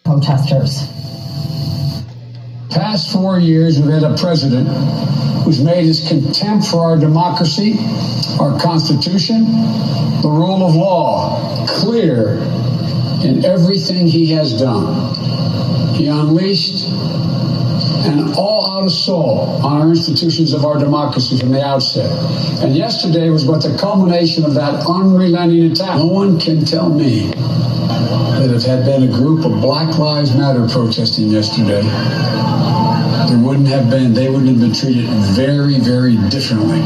protesters. Past 4 years, we've had a president who's made his contempt for our democracy, our Constitution, the rule of law clear in everything he has done. He unleashed an all-out assault on our institutions of our democracy from the outset. And yesterday was but the culmination of that unrelenting attack. No one can tell me that if had been a group of Black Lives Matter protesting yesterday, they wouldn't have been treated very, very differently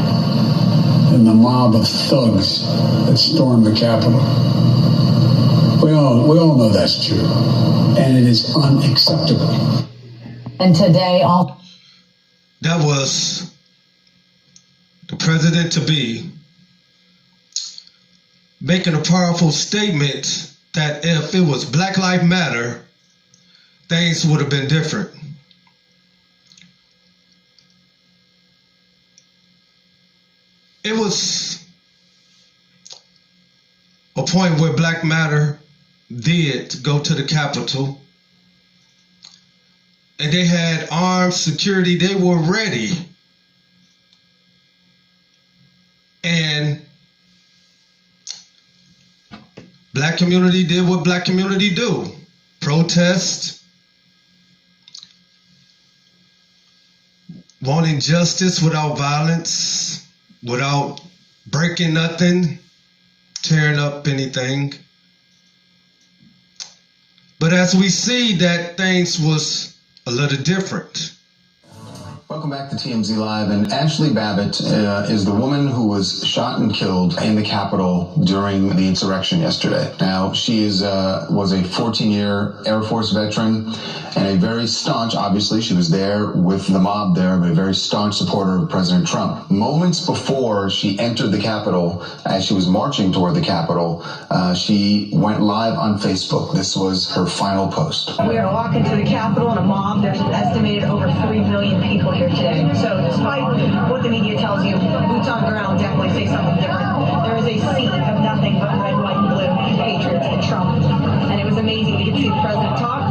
than the mob of thugs that stormed the Capitol. We all know that's true, and it is unacceptable. And today, that was the president-to-be making a powerful statement that if it was Black Lives Matter, things would have been different. It was a point where Black Matter did go to the Capitol, and they had armed security. They were ready. And Black community did what Black community do: protest, wanting justice without violence, without breaking nothing, tearing up anything. But as we see that things was a little different. Welcome back to TMZ Live. And Ashlin Babbitt is the woman who was shot and killed in the Capitol during the insurrection yesterday. Now, she was a 14-year Air Force veteran and a very staunch, obviously, she was there with the mob there, but a very staunch supporter of President Trump. Moments before she entered the Capitol, as she was marching toward the Capitol, she went live on Facebook. This was her final post. We are walking to the Capitol in a mob. There's an estimated over 3 million people here today. So despite what the media tells you, boots on the ground definitely say something different. There is a sea of nothing but red, white, and blue patriots and Trump. And it was amazing. We could see the president talk.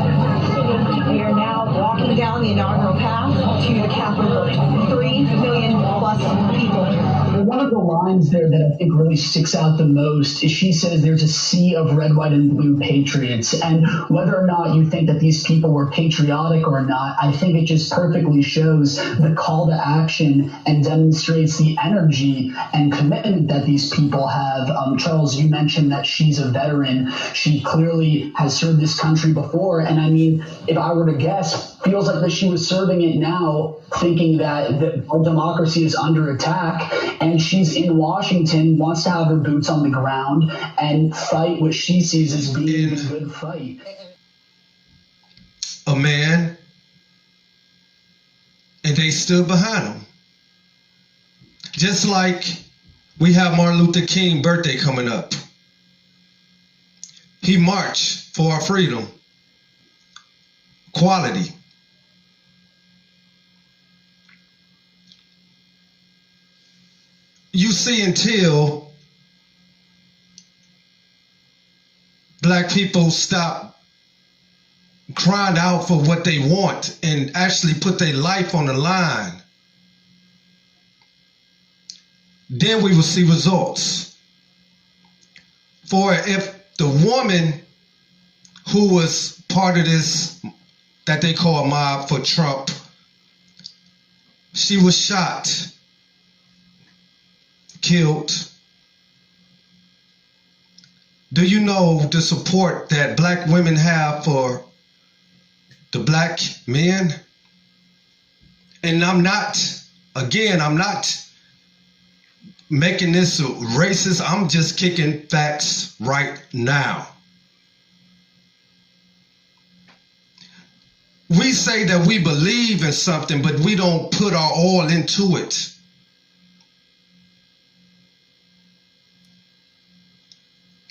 We are now walking down the inaugural path to the Capitol building. 3 million plus people. One of the lines there that I think really sticks out the most is she says there's a sea of red, white, and blue patriots. And whether or not you think that these people were patriotic or not, I think it just perfectly shows the call to action and demonstrates the energy and commitment that these people have. Charles, you mentioned that she's a veteran. She clearly has served this country before. And I mean, if I were to guess, feels like that she was serving it now, thinking that our democracy is under attack. And she's in Washington, wants to have her boots on the ground and fight what she sees as being a good fight. A man, and they stood behind him. Just like we have Martin Luther King birthday coming up. He marched for our freedom, equality. You see, until Black people stop crying out for what they want and actually put their life on the line, then we will see results. For if the woman who was part of this that they call a mob for Trump, she was shot, killed. Do you know the support that Black women have for the Black men? And I'm not making this racist. I'm just kicking facts right now. We say that we believe in something, but we don't put our all into it.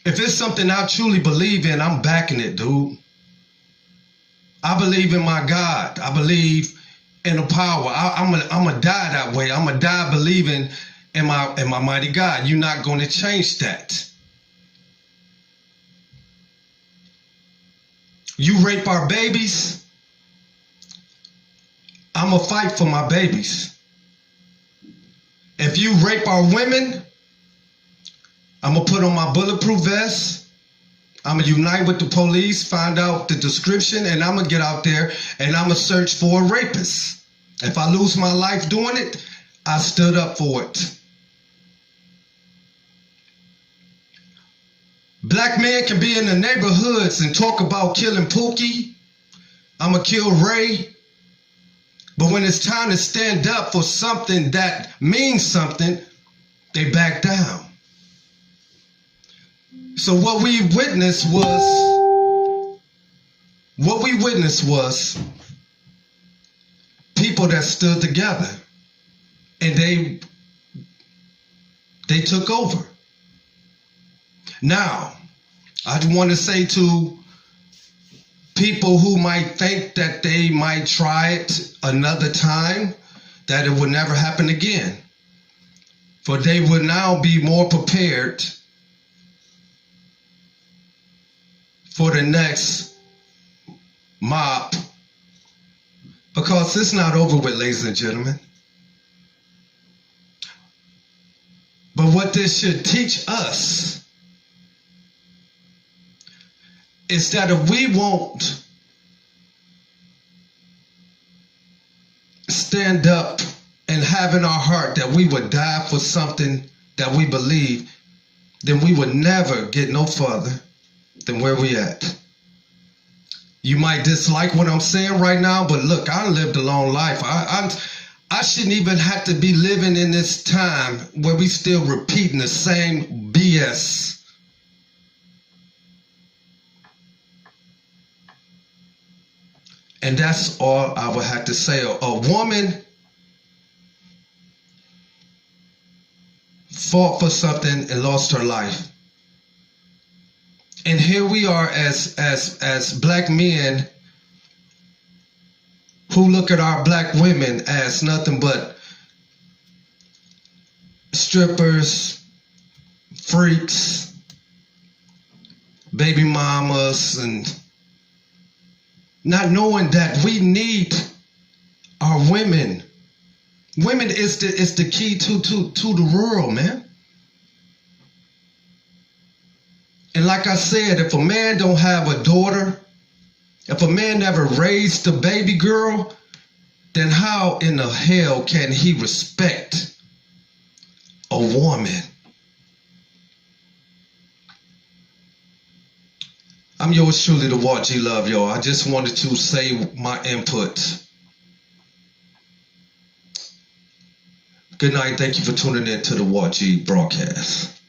If it's something I truly believe in, I'm backing it, dude. I believe in my God. I believe in the power. I'm gonna die that way. I'm gonna die believing in my mighty God. You're not going to change that. You rape our babies, I'ma fight for my babies. If you rape our women, I'ma put on my bulletproof vest. I'ma unite with the police, find out the description, and I'ma get out there and I'ma search for a rapist. If I lose my life doing it, I stood up for it. Black men can be in the neighborhoods and talk about killing Pookie. I'ma kill Ray. But when it's time to stand up for something that means something, they back down. So what we witnessed was people that stood together and they took over. Now, I want to say to people who might think that they might try it another time, that it would never happen again. For they would now be more prepared for the next mob. Because it's not over with, ladies and gentlemen. But what this should teach us is that if we won't stand up and have in our heart that we would die for something that we believe, then we would never get no further than where we at. You might dislike what I'm saying right now, but look, I lived a long life. I shouldn't even have to be living in this time where we still repeating the same BS. And that's all I would have to say. A woman fought for something and lost her life. And here we are as black men who look at our black women as nothing but strippers, freaks, baby mamas, and not knowing that we need our women. Women is the key to the world, man. And like I said, if a man don't have a daughter, if a man never raised a baby girl, then how in the hell can he respect a woman? I'm yours truly, the WALT G Love, y'all. I just wanted to say my input. Good night. Thank you for tuning in to the WALT G broadcast.